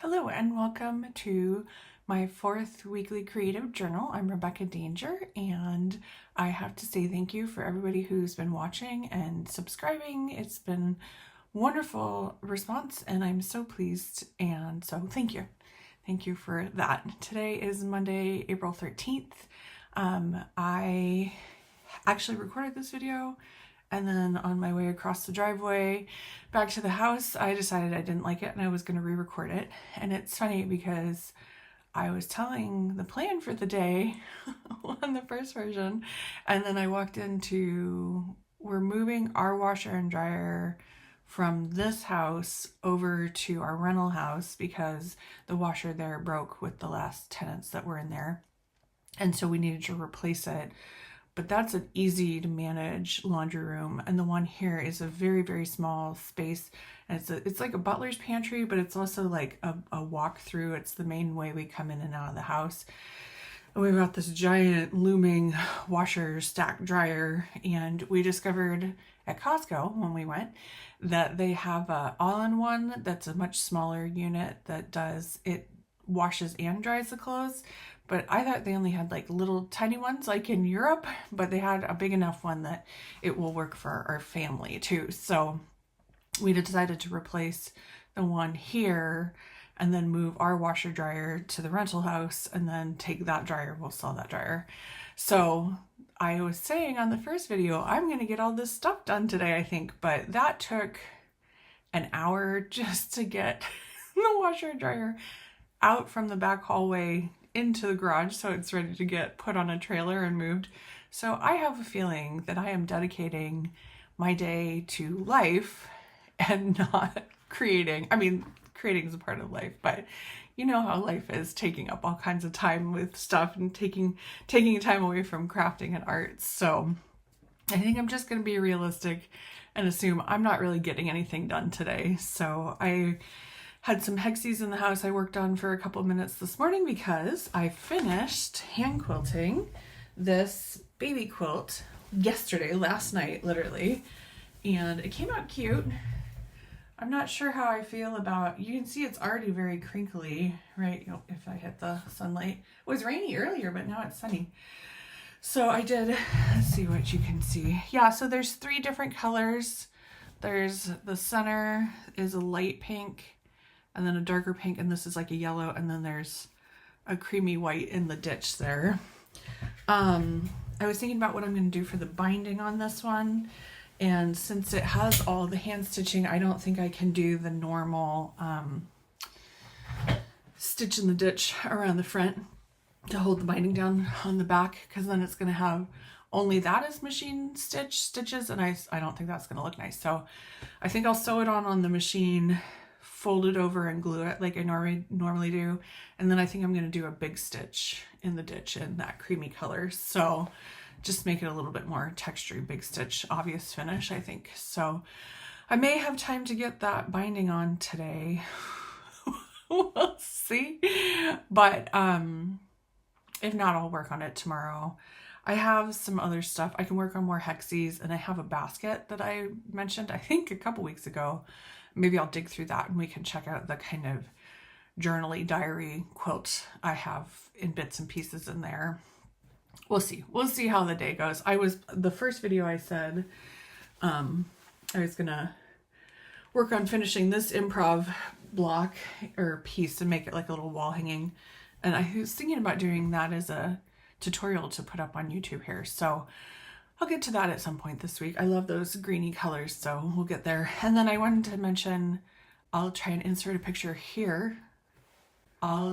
Hello and welcome to my fourth weekly creative journal. I'm Rebecca Danger, and I have to say thank you for everybody who's been watching and subscribing. It's been wonderful response and I'm so pleased, and so thank you. Thank you for that. Today is Monday, April 13th. I actually recorded this video, and then on my way across the driveway back to the house, I decided I didn't like it and I was going to re-record it. And it's funny because I was telling the plan for the day on the first version, and then I walked into, we're moving our washer and dryer from this house over to our rental house because the washer there broke with the last tenants that were in there. And so we needed to replace it. But that's an easy to manage laundry room, and the one here is a very, very small space, and it's like a butler's pantry, but it's also like a walk through. It's the main way we come in and out of the house. And we've got this giant looming washer stack dryer, and we discovered at Costco when we went that they have a all-in-one that's a much smaller unit that does it, washes and dries the clothes. But I thought they only had like little tiny ones like in Europe, but they had a big enough one that it will work for our family too. So we decided to replace the one here and then move our washer dryer to the rental house and then take that dryer. We'll sell that dryer. So I was saying on the first video, I'm going to get all this stuff done today, I think, but that took an hour just to get the washer and dryer out from the back hallway into the garage so it's ready to get put on a trailer and moved. So I have a feeling that I am dedicating my day to life and not creating. I mean, creating is a part of life, but you know how life is, taking up all kinds of time with stuff and taking time away from crafting and art. So I think I'm just going to be realistic and assume I'm not really getting anything done today. So I had some hexes in the house I worked on for a couple of minutes this morning because I finished hand quilting this baby quilt yesterday, last night, literally, and it came out cute. I'm not sure how I feel about, you can see it's already very crinkly, right? If I hit the sunlight. It was rainy earlier, but now it's sunny. So I did, let's see what you can see. Yeah, so there's 3 different colors. There's the center is a light pink, and then a darker pink, and this is like a yellow, and then there's a creamy white in the ditch there. I was thinking about what I'm going to do for the binding on this one, and since it has all the hand stitching, I don't think I can do the normal stitch in the ditch around the front to hold the binding down on the back, because then it's going to have only that as machine stitches, and I don't think that's going to look nice. So I think I'll sew it on the machine, fold it over and glue it like I normally do, and then I think I'm going to do a big stitch in the ditch in that creamy color, so just make it a little bit more textured, big stitch, obvious finish, I think. So I may have time to get that binding on today. We'll see, but if not, I'll work on it tomorrow. I have some other stuff. I can work on more hexes, and I have a basket that I mentioned, I think a couple weeks ago. Maybe I'll dig through that and we can check out the kind of journaly diary quilt I have in bits and pieces in there. We'll see. We'll see how the day goes. The first video I said I was gonna work on finishing this improv block or piece and make it like a little wall hanging. And I was thinking about doing that as a tutorial to put up on YouTube here. So I'll get to that at some point this week. I love those greeny colors, so we'll get there. And then I wanted to mention, I'll try and insert a picture here. I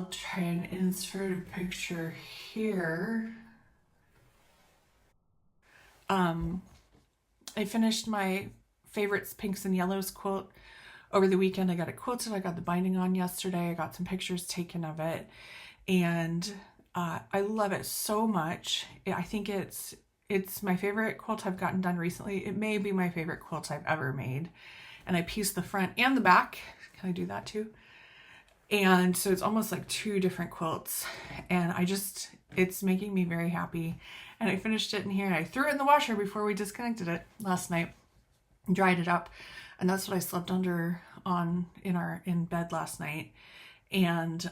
finished my favorites pinks and yellows quilt over the weekend. I got it quilted. I got the binding on yesterday. I got some pictures taken of it, and I love it so much. I think it's my favorite quilt I've gotten done recently. It may be my favorite quilt I've ever made. And I pieced the front and the back. Can I do that too? And so it's almost like 2 different quilts. And it's making me very happy. And I finished it in here, and I threw it in the washer before we disconnected it last night. Dried it up. And that's what I slept under in bed last night. and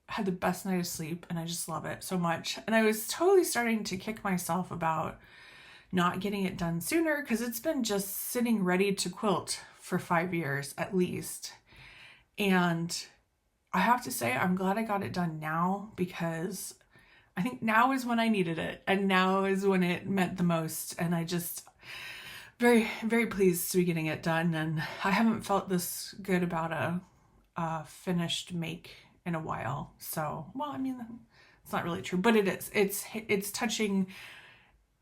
had the best night of sleep, and I just love it so much. And I was totally starting to kick myself about not getting it done sooner, because it's been just sitting ready to quilt for 5 years at least. And I have to say, I'm glad I got it done now, because I think now is when I needed it, and now is when it meant the most. And I just very, very pleased to be getting it done. And I haven't felt this good about a finished make in a while. So, well, I mean, it's not really true, but it is. It's touching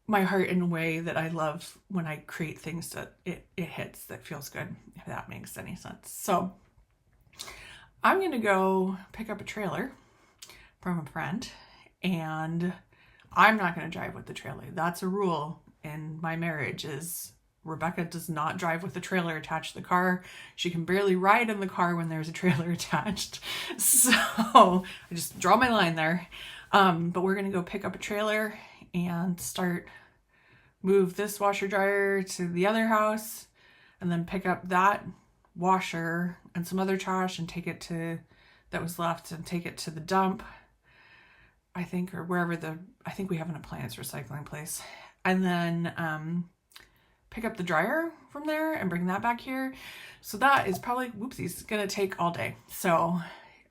my heart in a way that I love when I create things that it hits, that feels good, if that makes any sense. So I'm going to go pick up a trailer from a friend, and I'm not going to drive with the trailer. That's a rule in my marriage, is Rebecca does not drive with the trailer attached to the car. She can barely ride in the car when there's a trailer attached. So I just draw my line there. But we're going to go pick up a trailer and move this washer dryer to the other house, and then pick up that washer and some other trash and that was left, and take it to the dump, I think, or wherever I think we have an appliance recycling place. And then pick up the dryer from there and bring that back here. So that is probably, whoopsies, gonna take all day. So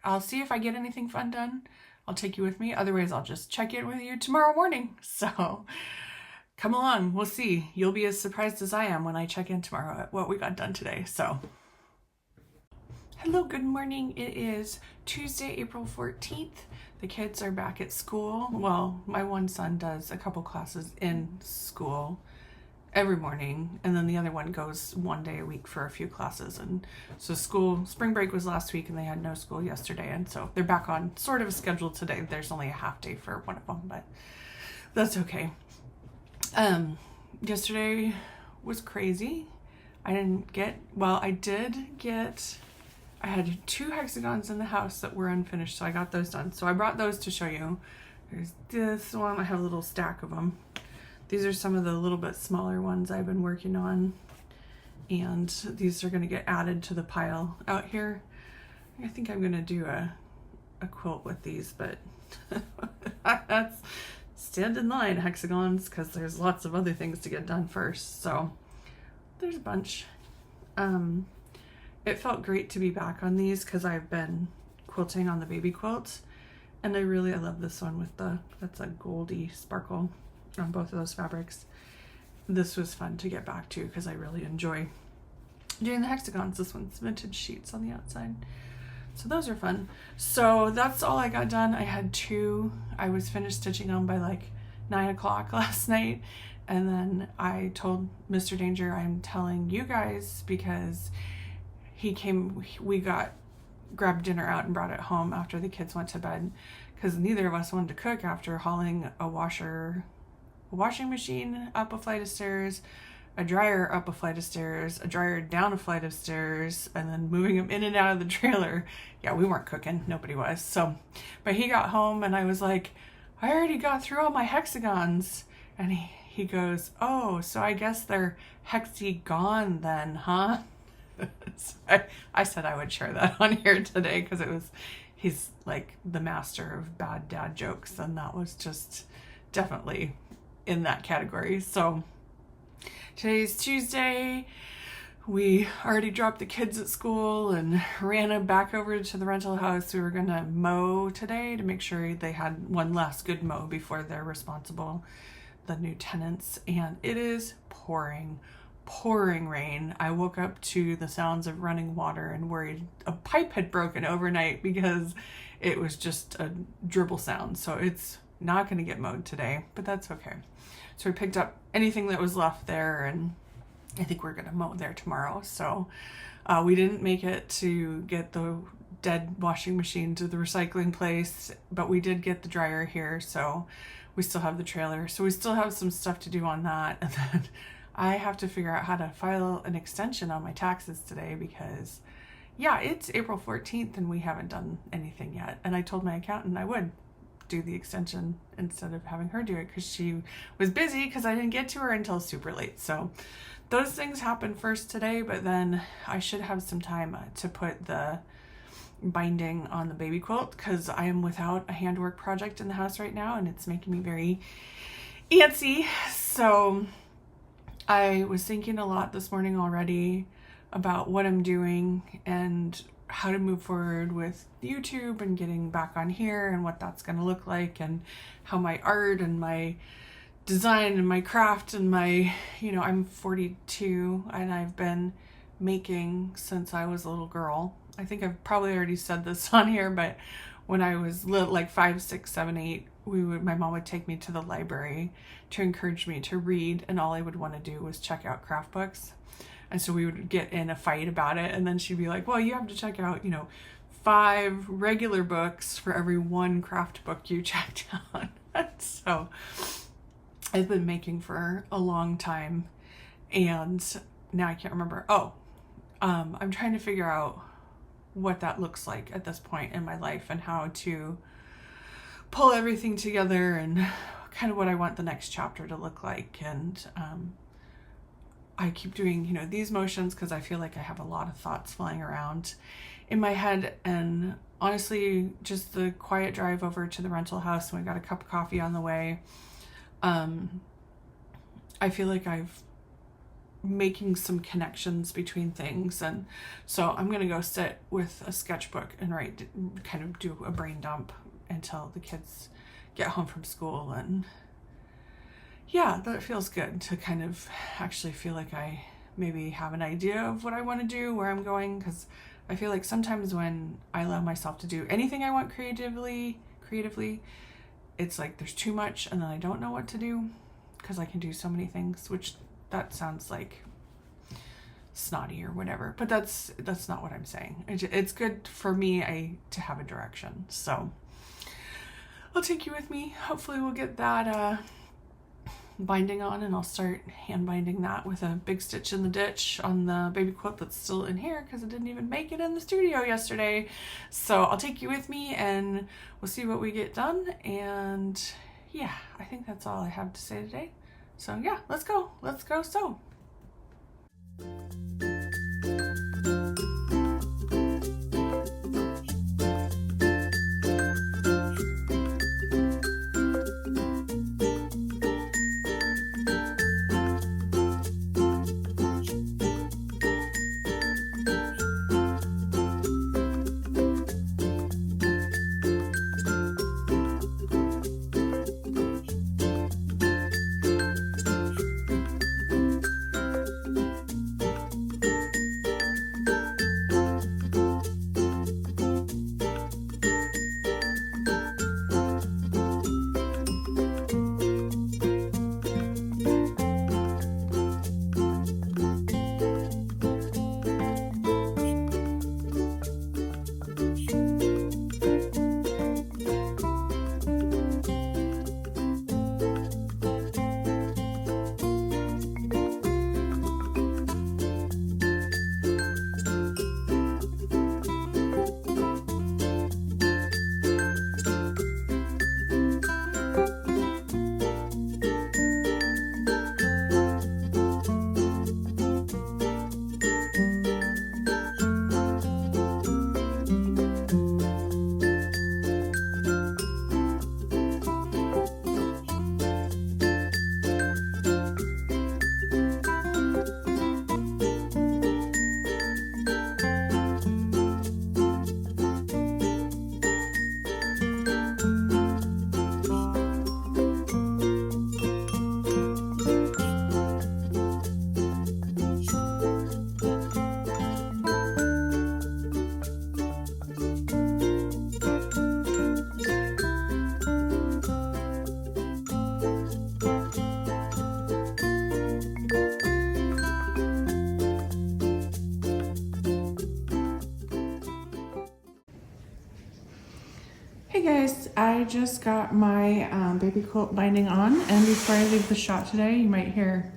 I'll see if I get anything fun done. I'll take you with me. Otherwise, I'll just check in with you tomorrow morning. So come along, we'll see. You'll be as surprised as I am when I check in tomorrow at what we got done today. So hello, good morning. It is Tuesday, April 14th. The kids are back at school. Well, my one son does a couple classes in school every morning, and then the other one goes one day a week for a few classes. And so spring break was last week, and they had no school yesterday, and so they're back on sort of a schedule today. There's only a half day for one of them, but that's okay. Yesterday was crazy. I had 2 hexagons in the house that were unfinished, so I got those done. So I brought those to show you. There's this one. I have a little stack of them. These are some of the little bit smaller ones I've been working on, and these are going to get added to the pile out here. I think I'm going to do a quilt with these, but that's stand in line, hexagons, because there's lots of other things to get done first. So there's a bunch. It felt great to be back on these, because I've been quilting on the baby quilt, and I love this one that's a goldy sparkle on both of those fabrics. This was fun to get back to, because I really enjoy doing the hexagons. This one's vintage sheets on the outside, so those are fun. So that's all I got done. I had 2 I was finished stitching on by like 9 o'clock last night, and then I told Mr. Danger I'm telling you guys, because we grabbed dinner out and brought it home after the kids went to bed, because neither of us wanted to cook after hauling a washing machine up a flight of stairs, a dryer up a flight of stairs, a dryer down a flight of stairs, and then moving them in and out of the trailer. Yeah, we weren't cooking. Nobody was. So, but he got home, and I was like, I already got through all my hexagons. And he goes, oh, so I guess they're hexagon then, huh? So I said I would share that on here today, because he's like the master of bad dad jokes, and that was just definitely in that category. So today's Tuesday. We already dropped the kids at school and ran back over to the rental house. We were gonna mow today to make sure they had one last good mow before they're responsible, the new tenants. And it is pouring rain. I woke up to the sounds of running water and worried a pipe had broken overnight, because it was just a dribble sound. So it's not going to get mowed today, but that's okay. So we picked up anything that was left there, and I think we're going to mow there tomorrow. So we didn't make it to get the dead washing machine to the recycling place, but we did get the dryer here. So we still have the trailer. So we still have some stuff to do on that. And then I have to figure out how to file an extension on my taxes today, because yeah, it's April 14th and we haven't done anything yet. And I told my accountant I would do the extension instead of having her do it, because she was busy, because I didn't get to her until super late. So those things happened first today, but then I should have some time to put the binding on the baby quilt because I am without a handwork project in the house right now and it's making me very antsy. So I was thinking a lot this morning already about what I'm doing and how to move forward with YouTube and getting back on here and what that's going to look like, and how my art and my design and my craft and my, I'm 42 and I've been making since I was a little girl. I think I've probably already said this on here, but when I was little, like 5, 6, 7, 8, my mom would take me to the library to encourage me to read, and all I would want to do was check out craft books. And so we would get in a fight about it, and then she'd be like, well, you have to check out, 5 regular books for every 1 craft book you checked out. So I've been making for a long time, and now I can't remember. I'm trying to figure out what that looks like at this point in my life and how to pull everything together and kind of what I want the next chapter to look like. And I keep doing, these motions because I feel like I have a lot of thoughts flying around in my head. And honestly, just the quiet drive over to the rental house, and we got a cup of coffee on the way. I feel like I've making some connections between things, and so I'm gonna go sit with a sketchbook and kind of do a brain dump until the kids get home from school. And yeah, that feels good to kind of actually feel like I maybe have an idea of what I want to do, where I'm going, because I feel like sometimes when I allow myself to do anything I want creatively, it's like there's too much and then I don't know what to do because I can do so many things, which that sounds like snotty or whatever, but that's not what I'm saying. It's good for me to have a direction. So I'll take you with me. Hopefully we'll get that binding on, and I'll start hand binding that with a big stitch in the ditch on the baby quilt that's still in here because it didn't even make it in the studio yesterday. So I'll take you with me and we'll see what we get done. And yeah, I think that's all I have to say today. So yeah, let's go sew. Hey guys, I just got my baby quilt binding on, and before I leave the shop today, you might hear,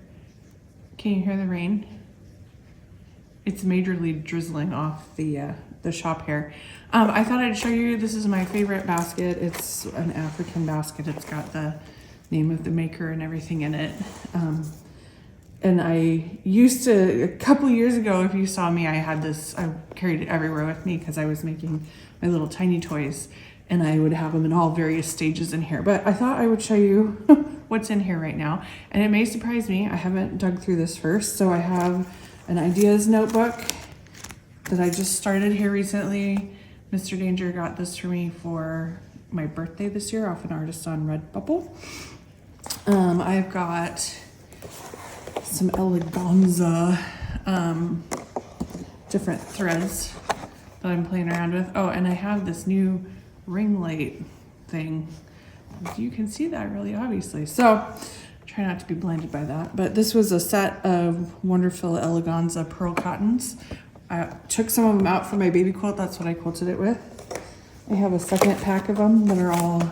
can you hear the rain? It's majorly drizzling off the shop here. I thought I'd show you, this is my favorite basket. It's an African basket. It's got the name of the maker and everything in it. And I used to, a couple years ago, if you saw me, I had this, I carried it everywhere with me because I was making my little tiny toys, and I would have them in all various stages in here. But I thought I would show you what's in here right now. And it may surprise me, I haven't dug through this first. So I have an ideas notebook that I just started here recently. Mr. Danger got this for me for my birthday this year off an artist on Redbubble. I've got some eleganza, different threads that I'm playing around with. Oh, and I have this new ring light thing. You can see that really obviously. So try not to be blinded by that. But this was a set of wonderful eleganza pearl cottons. I took some of them out for my baby quilt. That's what I quilted it with. I have a second pack of them that are all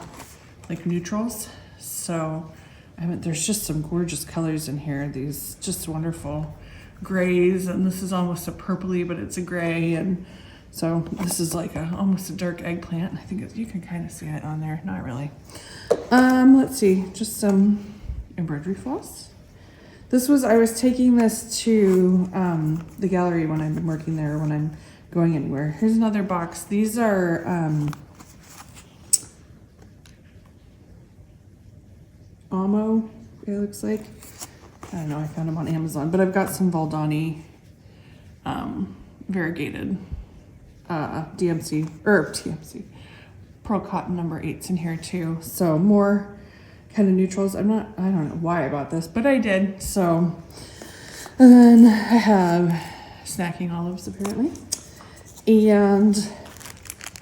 like neutrals. So there's just some gorgeous colors in here. These just wonderful grays, and this is almost a purpley, but it's a gray, and so this is like almost a dark eggplant. I think you can kind of see it on there. Not really. Let's see, just some embroidery floss. I was taking this to the gallery when I'm working there, when I'm going anywhere. Here's another box. These are Amo, it looks like. I don't know, I found them on Amazon, but I've got some Valdani variegated TMC pearl cotton number 8s in here too. So more kind of neutrals. I don't know why I bought this, but I did. So, and then I have snacking olives apparently, and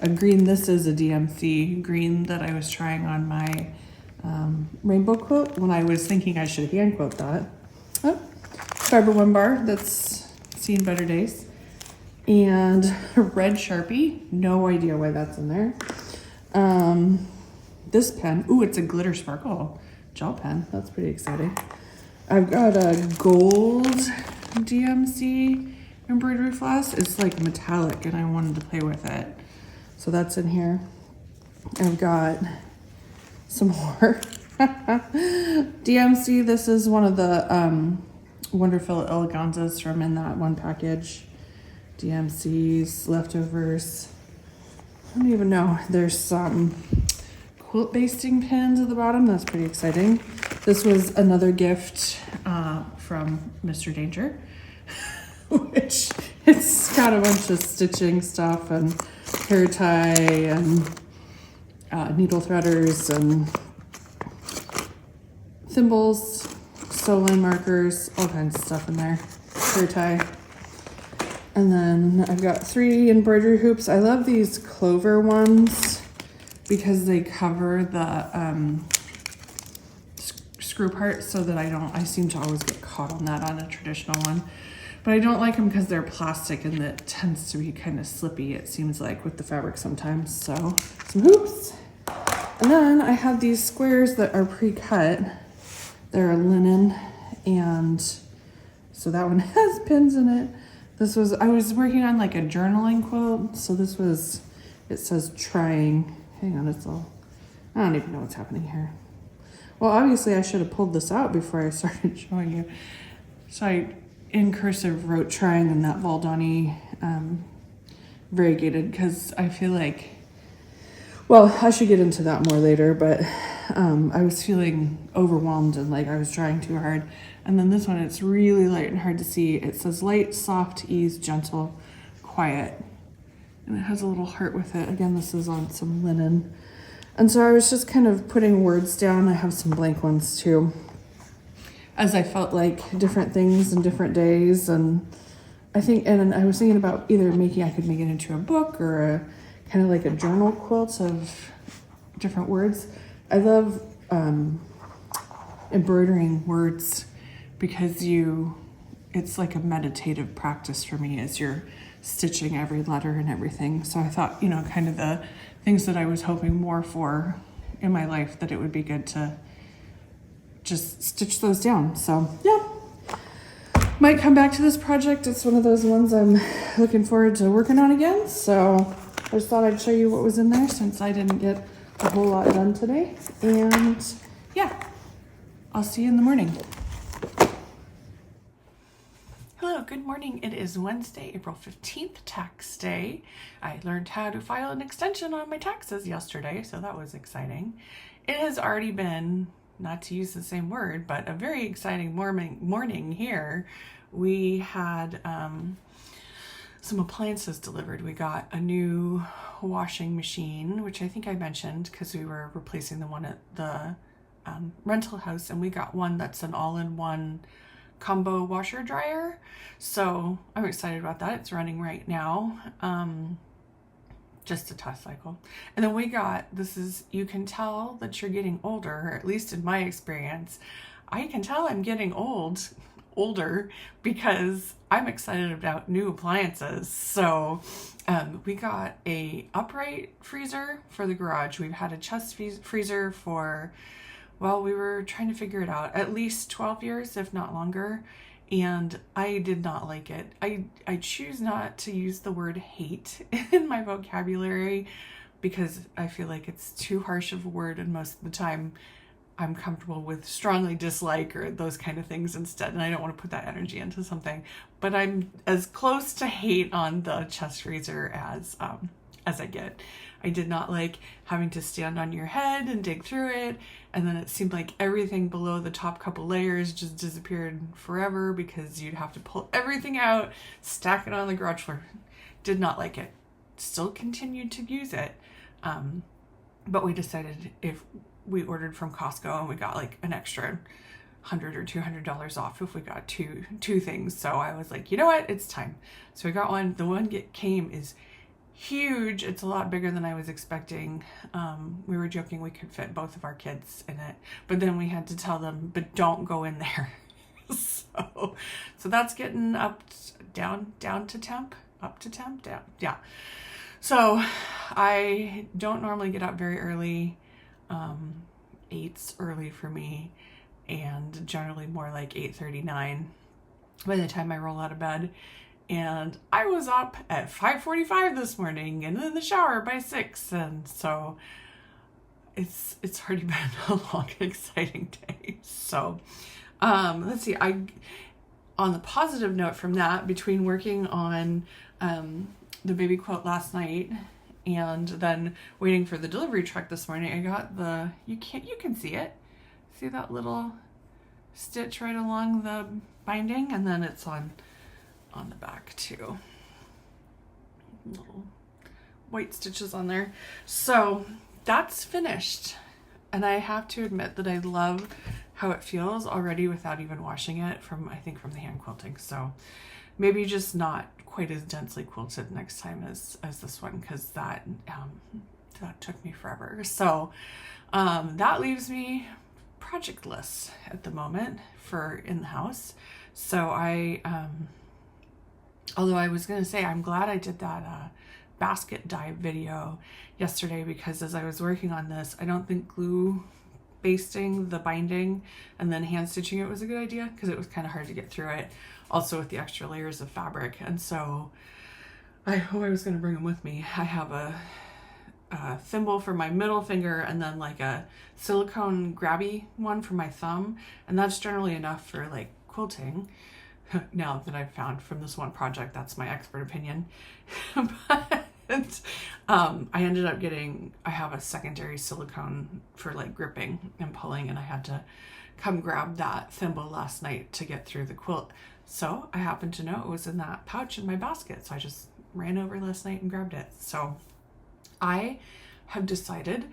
a green. This is a DMC green that I was trying on my rainbow quilt when I was thinking I should hand quilt that. Oh, fiber one bar that's seen better days, and a red Sharpie. No idea why that's in there. This pen, ooh, it's a glitter sparkle gel pen. That's pretty exciting. I've got a gold DMC embroidery floss. It's like metallic, and I wanted to play with it, so that's in here. I've got some more DMC. This is one of the wonderful eleganzas from in that one package. DMC's leftovers. I don't even know. There's some quilt basting pins at the bottom. That's pretty exciting. This was another gift from Mr. Danger, which it's got a bunch of stitching stuff and hair tie and needle threaders and thimbles, sew line markers, all kinds of stuff in there. Hair tie. And then I've got 3 embroidery hoops. I love these clover ones because they cover the screw part so that I seem to always get caught on that on a traditional one. But I don't like them because they're plastic and it tends to be kind of slippy, it seems like, with the fabric sometimes. So some hoops. And then I have these squares that are pre-cut. They're linen, and so that one has pins in it. I was working on like a journaling quilt, so it says trying. Hang on, I don't even know what's happening here. Well, obviously I should have pulled this out before I started showing you. So I, in cursive, wrote trying in that Valdani variegated, because I feel like, well, I should get into that more later, but I was feeling overwhelmed and like I was trying too hard. And then this one, it's really light and hard to see. It says light, soft, ease, gentle, quiet. And it has a little heart with it. Again, this is on some linen. And so I was just kind of putting words down. I have some blank ones too, as I felt like different things and different days. And I was thinking about either I could make it into a book or a kind of like a journal quilt of different words. I love embroidering words because it's like a meditative practice for me as you're stitching every letter and everything. So I thought, kind of the things that I was hoping more for in my life, that it would be good to just stitch those down. So yeah, might come back to this project. It's one of those ones I'm looking forward to working on again. So I just thought I'd show you what was in there since I didn't get a whole lot done today. And yeah, I'll see you in the morning. good morning. It is Wednesday, April 15th, tax day. I learned how to file an extension on my taxes yesterday, so that was exciting. It has already been, not to use the same word, but a very exciting morning here. We had some appliances delivered. We got a new washing machine, which I think I mentioned because we were replacing the one at the rental house, and we got one that's an all-in-one combo washer dryer, so I'm excited about that. It's running right now, just a test cycle. And then we got, you can tell that you're getting older, or at least in my experience I can tell I'm getting older because I'm excited about new appliances. So we got a upright freezer for the garage. We've had a chest freezer for, well, we were trying to figure it out, at least 12 years, if not longer, and I did not like it. I choose not to use the word hate in my vocabulary because I feel like it's too harsh of a word, and most of the time I'm comfortable with strongly dislike or those kind of things instead, and I don't want to put that energy into something. But I'm as close to hate on the chest freezer as I get. I did not like having to stand on your head and dig through it, and then it seemed like everything below the top couple layers just disappeared forever because you'd have to pull everything out, stack it on the garage floor. Did not like it. Still continued to use it, but we decided if we ordered from Costco and we got like an extra $100 or $200 off if we got two things. So I was like, you know what, it's time. So we got one. The one came is huge. It's a lot bigger than I was expecting. We were joking we could fit both of our kids in it, but then we had to tell them, but don't go in there. so that's getting down to temp, down. Yeah. So I don't normally get up very early. 8's early for me, and generally more like 8:39 by the time I roll out of bed. And I was up at 5:45 this morning and in the shower by 6, and so it's already been a long, exciting day. So let's see, on the positive note from that, between working on the baby quilt last night and then waiting for the delivery truck this morning, I got you can see it. See that little stitch right along the binding, and then it's on the back too. Little white stitches on there. So that's finished, and I have to admit that I love how it feels already without even washing it from the hand quilting. So maybe just not quite as densely quilted next time as this one, because that took me forever. So that leaves me projectless at the moment for in the house. So although I was going to say, I'm glad I did that basket dye video yesterday, because as I was working on this, I don't think glue basting the binding and then hand stitching it was a good idea, because it was kind of hard to get through it, also with the extra layers of fabric. And so I was going to bring them with me. I have a thimble for my middle finger and then like a silicone grabby one for my thumb, and that's generally enough for like quilting. Now that I've found from this one project, that's my expert opinion. But I ended up I have a secondary silicone for like gripping and pulling, and I had to come grab that thimble last night to get through the quilt. So I happened to know it was in that pouch in my basket, so I just ran over last night and grabbed it. So I have decided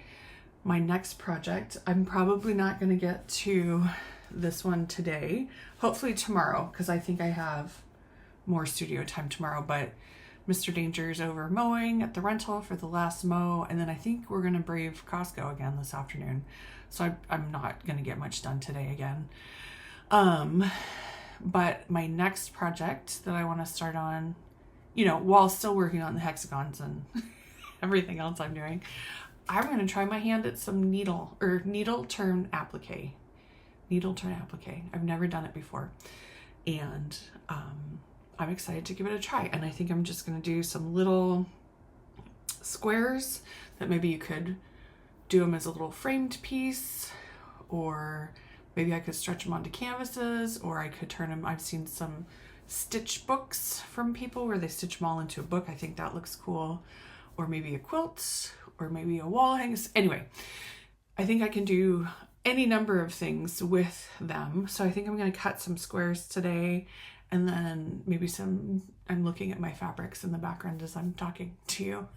my next project, I'm probably not going to get to this one today, hopefully tomorrow, because I think I have more studio time tomorrow. But Mr. Danger's over mowing at the rental for the last mow, and then I think we're going to brave Costco again this afternoon, so I'm not going to get much done today again. But my next project that I want to start on, while still working on the hexagons and everything else I'm doing, I'm going to try my hand at some needle turn applique. I've never done it before, and I'm excited to give it a try. And I think I'm just going to do some little squares that maybe you could do them as a little framed piece, or maybe I could stretch them onto canvases, or I could turn them. I've seen some stitch books from people where they stitch them all into a book. I think that looks cool. Or maybe a quilt, or maybe a wall hang. Anyway, I think I can do any number of things with them. So I think I'm going to cut some squares today, and then maybe I'm looking at my fabrics in the background as I'm talking to you.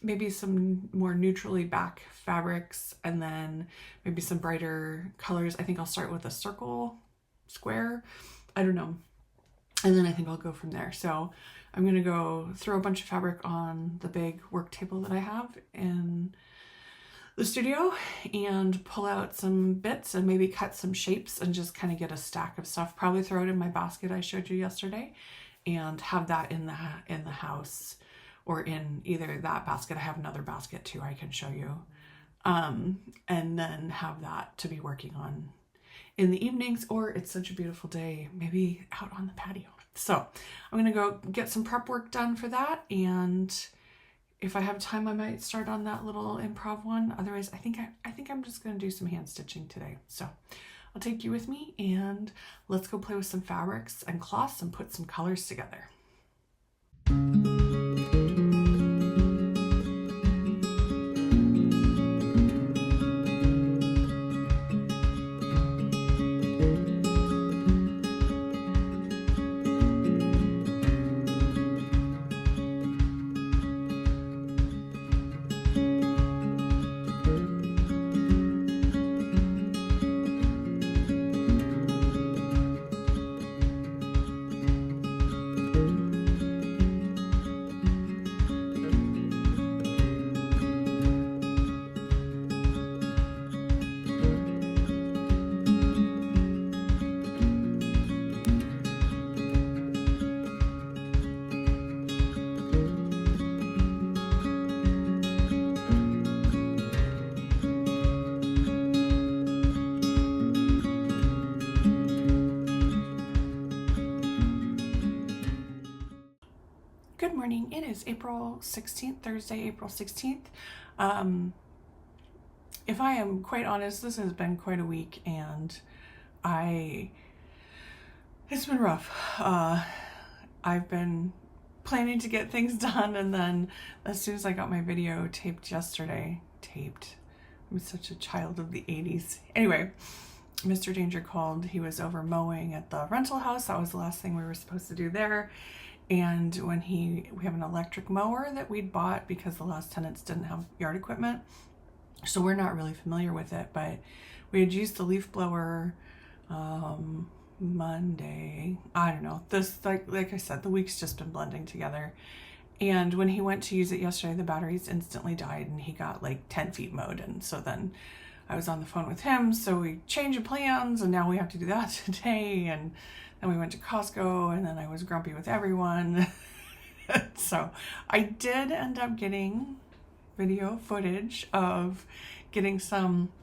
Maybe some more neutrally back fabrics, and then maybe some brighter colors. I think I'll start with a circle, square, I don't know. And then I think I'll go from there. So I'm going to go throw a bunch of fabric on the big work table that I have in the studio and pull out some bits and maybe cut some shapes and just kind of get a stack of stuff. Probably throw it in my basket I showed you yesterday and have that in the house, or in either that basket. I have another basket too I can show you. And then have that to be working on in the evenings, or it's such a beautiful day, maybe out on the patio. So I'm going to go get some prep work done for that. And if I have time, I might start on that little improv one. Otherwise, I think I'm just going to do some hand stitching today. So I'll take you with me and let's go play with some fabrics and cloths and put some colors together. Good morning. It is April 16th, Thursday, April 16th. If I am quite honest, this has been quite a week, and it's been rough. I've been planning to get things done, and then as soon as I got my video taped yesterday, I'm such a child of the 80s. Anyway, Mr. Danger called. He was over mowing at the rental house. That was the last thing we were supposed to do there. And when we have an electric mower that we'd bought because the last tenants didn't have yard equipment, so we're not really familiar with it, but we had used the leaf blower Monday. I don't know, this, like I said, the week's just been blending together. And when he went to use it yesterday, the batteries instantly died and he got like 10 feet mowed. And so then I was on the phone with him, so we changed the plans, and now we have to do that today. And then we went to Costco, and then I was grumpy with everyone. So I did end up getting video footage of getting some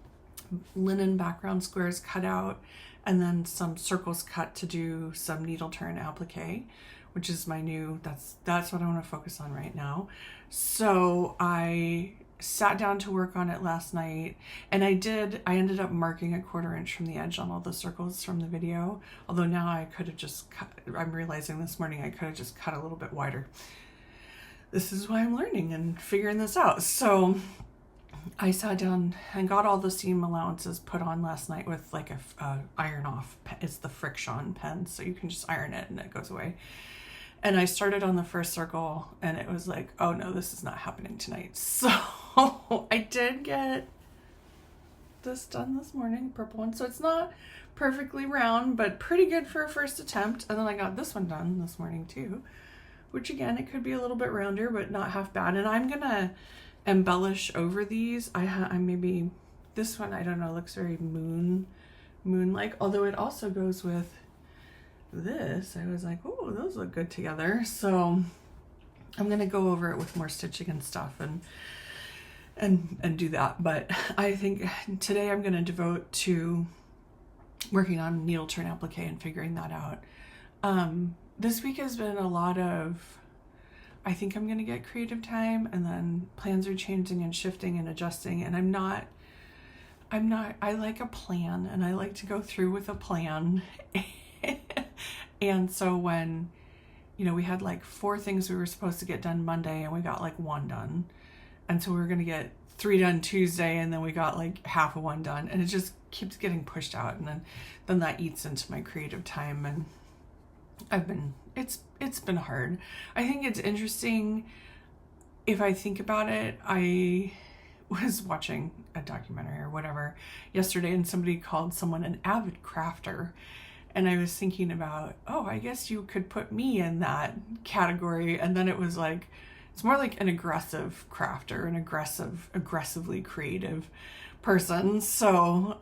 linen background squares cut out and then some circles cut to do some needle turn applique, which is my new, that's what I want to focus on right now. So I sat down to work on it last night, and I ended up marking a 1/4 inch from the edge on all the circles from the video, although now I could have just cut. I'm realizing this morning I could have just cut a little bit wider. This is why I'm learning and figuring this out. So I sat down and got all the seam allowances put on last night with like a iron off. It's the friction pen, so you can just iron it and it goes away. And I started on the first circle, and it was like, oh no, this is not happening tonight. So I did get this done this morning, purple one. So it's not perfectly round, but pretty good for a first attempt. And then I got this one done this morning too, which again, it could be a little bit rounder, but not half bad. And I'm gonna embellish over these. I maybe, this one, I don't know, looks very moon-like, although it also goes with this. I was like, oh, those look good together. So I'm gonna go over it with more stitching and stuff and do that. But I think today I'm gonna devote to working on needle turn applique and figuring that out. This week has been a lot of, I think I'm gonna get creative time, and then plans are changing and shifting and adjusting, and I like a plan, and I like to go through with a plan. And so when, we had like 4 things we were supposed to get done Monday and we got like 1 done. And so we were going to get 3 done Tuesday and then we got like half of 1 done, and it just keeps getting pushed out, and then that eats into my creative time, and it's been hard. I think it's interesting if I think about it. I was watching a documentary or whatever yesterday, and somebody called someone an avid crafter. And I was thinking about, I guess you could put me in that category. And then it was like, it's more like an aggressive crafter, an aggressively creative person. So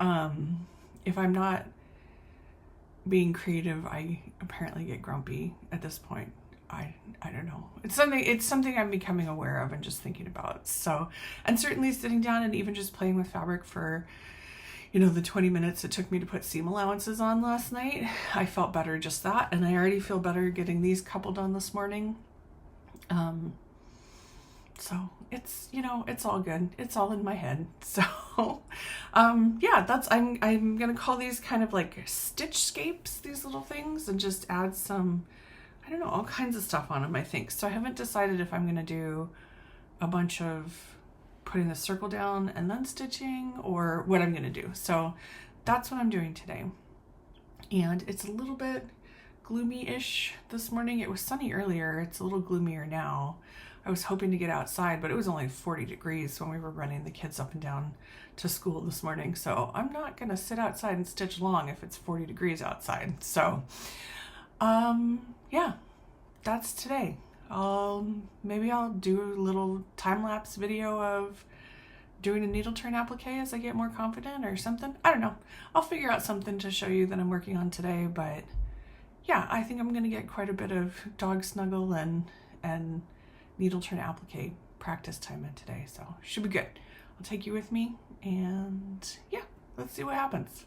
if I'm not being creative, I apparently get grumpy at this point. I don't know. It's something I'm becoming aware of and just thinking about. So, and certainly sitting down and even just playing with fabric for, the 20 minutes it took me to put seam allowances on last night, I felt better just that. And I already feel better getting these couple done this morning. So it's, it's all good. It's all in my head. So, I'm going to call these kind of like stitchscapes, these little things, and just add some, all kinds of stuff on them, I think. So I haven't decided if I'm going to do a bunch of putting the circle down and then stitching, or what I'm going to do. So that's what I'm doing today. And it's a little bit gloomy-ish this morning. It was sunny earlier. It's a little gloomier now. I was hoping to get outside, but it was only 40 degrees when we were running the kids up and down to school this morning. So I'm not going to sit outside and stitch long if it's 40 degrees outside. So, that's today. Maybe I'll do a little time-lapse video of doing a needle turn applique as I get more confident or something. I don't know. I'll figure out something to show you that I'm working on today, but yeah, I think I'm going to get quite a bit of dog snuggle and needle turn applique practice time in today, so should be good. I'll take you with me, and yeah, let's see what happens.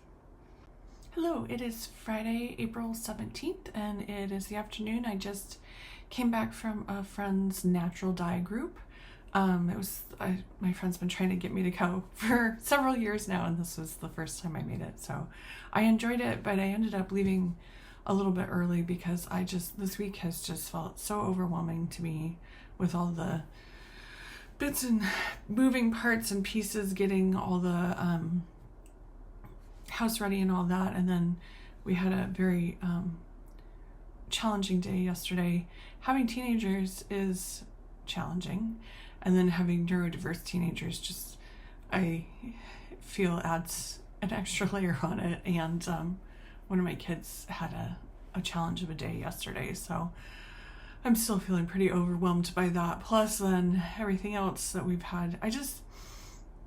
Hello, it is Friday, April 17th, and it is the afternoon. I just came back from a friend's natural dye group. My friend's been trying to get me to go for several years now, and this was the first time I made it. So I enjoyed it, but I ended up leaving a little bit early because this week has just felt so overwhelming to me with all the bits and moving parts and pieces, getting all the house ready and all that. And then we had a very challenging day yesterday. Having teenagers is challenging, and then having neurodiverse teenagers I feel adds an extra layer on it. And one of my kids had a challenge of a day yesterday, so I'm still feeling pretty overwhelmed by that. Plus then everything else that we've had.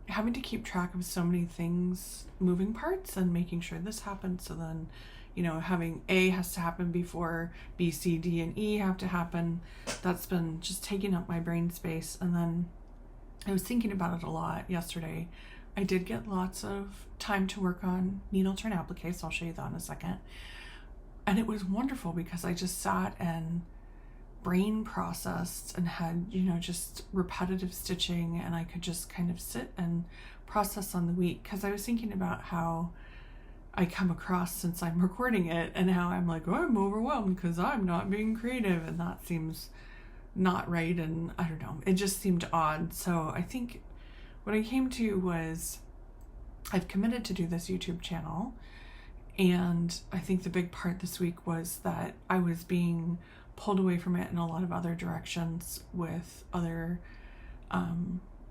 Having to keep track of so many things, moving parts, and making sure this happens. So then, having A has to happen before B, C, D, and E have to happen. That's been just taking up my brain space. And then I was thinking about it a lot yesterday. I did get lots of time to work on needle turn applique, so I'll show you that in a second. And it was wonderful because I just sat and brain processed and had, just repetitive stitching, and I could just kind of sit and process on the week, because I was thinking about how I come across since I'm recording it, and how I'm like, I'm overwhelmed because I'm not being creative, and that seems not right, and I don't know, it just seemed odd. So I think what I came to was I've committed to do this YouTube channel, and I think the big part this week was that I was being pulled away from it in a lot of other directions with other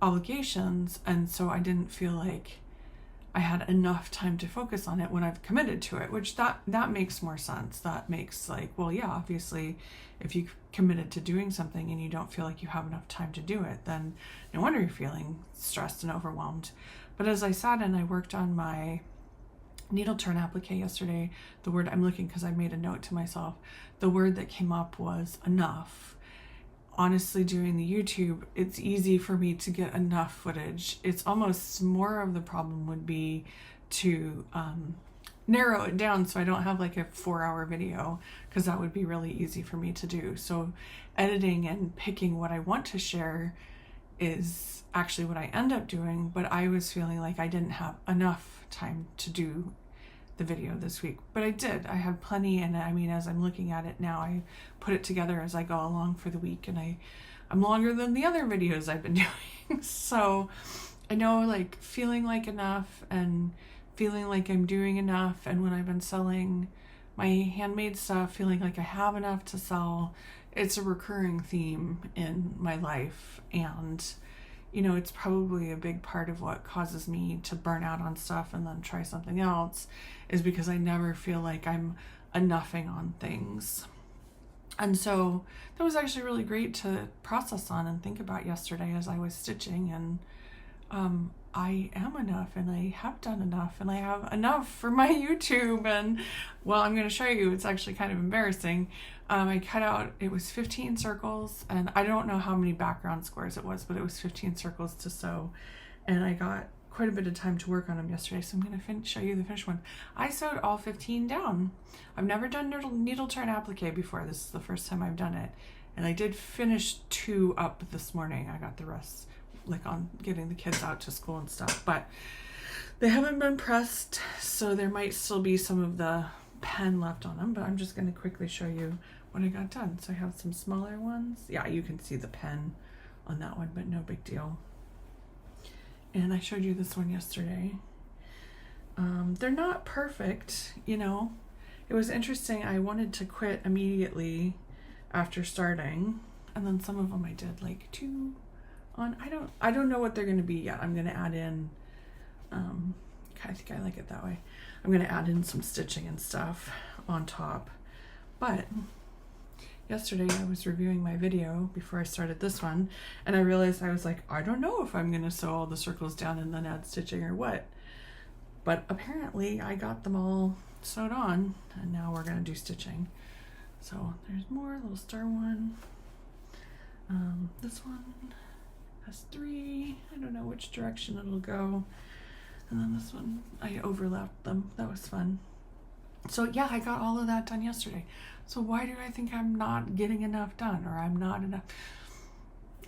obligations, and so I didn't feel like I had enough time to focus on it when I've committed to it, which that makes more sense. That makes like, well, yeah, obviously if you committed to doing something and you don't feel like you have enough time to do it, then no wonder you're feeling stressed and overwhelmed. But as I sat and I worked on my needle turn applique yesterday, the word I'm looking, because I made a note to myself, the word that came up was enough. Honestly, doing the YouTube, it's easy for me to get enough footage. It's almost more of the problem would be to narrow it down so I don't have like a 4-hour video, because that would be really easy for me to do. So editing and picking what I want to share is actually what I end up doing, but I was feeling like I didn't have enough time to do the the video this week, but I did. I had plenty, and I mean, as I'm looking at it now, I put it together as I go along for the week, and I'm longer than the other videos I've been doing. So I know, like, feeling like enough and feeling like I'm doing enough, and when I've been selling my handmade stuff, feeling like I have enough to sell, it's a recurring theme in my life. And you know, it's probably a big part of what causes me to burn out on stuff and then try something else, is because I never feel like I'm enoughing on things. And so that was actually really great to process on and think about yesterday as I was stitching. And I am enough, and I have done enough, and I have enough for my YouTube. And well, I'm going to show you, it's actually kind of embarrassing. I cut out, it was 15 circles, and I don't know how many background squares it was, but it was 15 circles to sew, and I got quite a bit of time to work on them yesterday, so I'm going to show you the finished one. I sewed all 15 down. I've never done needle turn applique before. This is the first time I've done it, and I did finish 2 up this morning. I got the rest, like, on getting the kids out to school and stuff, but they haven't been pressed, so there might still be some of the pen left on them, but I'm just going to quickly show you what I got done. So I have some smaller ones. Yeah, you can see the pen on that one, but no big deal. And I showed you this one yesterday. They're not perfect, you know. It was interesting. I wanted to quit immediately after starting, and then some of them I did like 2 on. I don't know what they're going to be yet. I'm going to add in I think I like it that way. I'm going to add in some stitching and stuff on top. But yesterday I was reviewing my video before I started this one, and I realized, I was like, I don't know if I'm going to sew all the circles down and then add stitching or what. But apparently I got them all sewed on, and now we're going to do stitching. So there's more, little star one. This one has 3. I don't know which direction it'll go. And then this one, I overlapped them. That was fun. So yeah, I got all of that done yesterday. So why do I think I'm not getting enough done, or I'm not enough?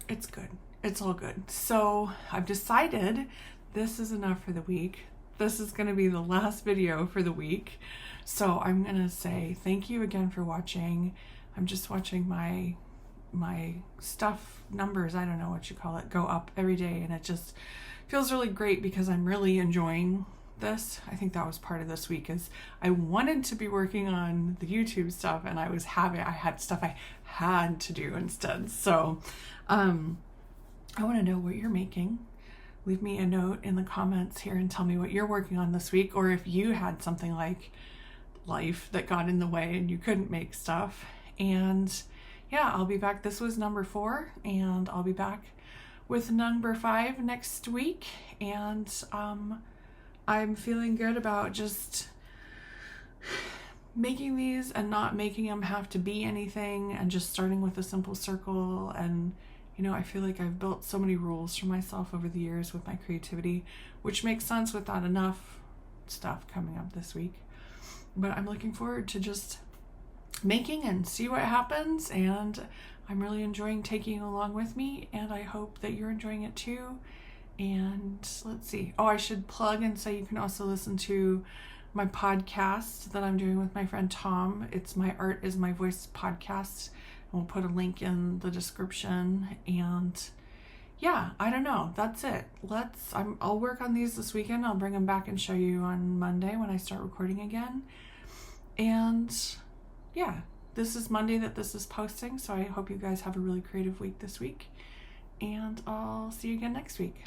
It's good. It's all good. So I've decided this is enough for the week. This is going to be the last video for the week. So I'm going to say thank you again for watching. I'm just watching my stuff numbers, I don't know what you call it, go up every day, and it just feels really great because I'm really enjoying this. I think that was part of this week, is I wanted to be working on the YouTube stuff, and I had stuff I had to do instead. So I want to know what you're making. Leave me a note in the comments here and tell me what you're working on this week, or if you had something like life that got in the way and you couldn't make stuff. And yeah, I'll be back. This was number 4, and I'll be back with number 5 next week. And I'm feeling good about just making these and not making them have to be anything, and just starting with a simple circle. And you know, I feel like I've built so many rules for myself over the years with my creativity, which makes sense with not enough stuff coming up this week. But I'm looking forward to just making and see what happens, and I'm really enjoying taking you along with me, and I hope that you're enjoying it too. And let's see. Oh, I should plug and say you can also listen to my podcast that I'm doing with my friend Tom. It's My Art is My Voice podcast. And we'll put a link in the description. And yeah, I don't know. That's it. I'll work on these this weekend. I'll bring them back and show you on Monday when I start recording again. And yeah, this is Monday that this is posting. So I hope you guys have a really creative week this week. And I'll see you again next week.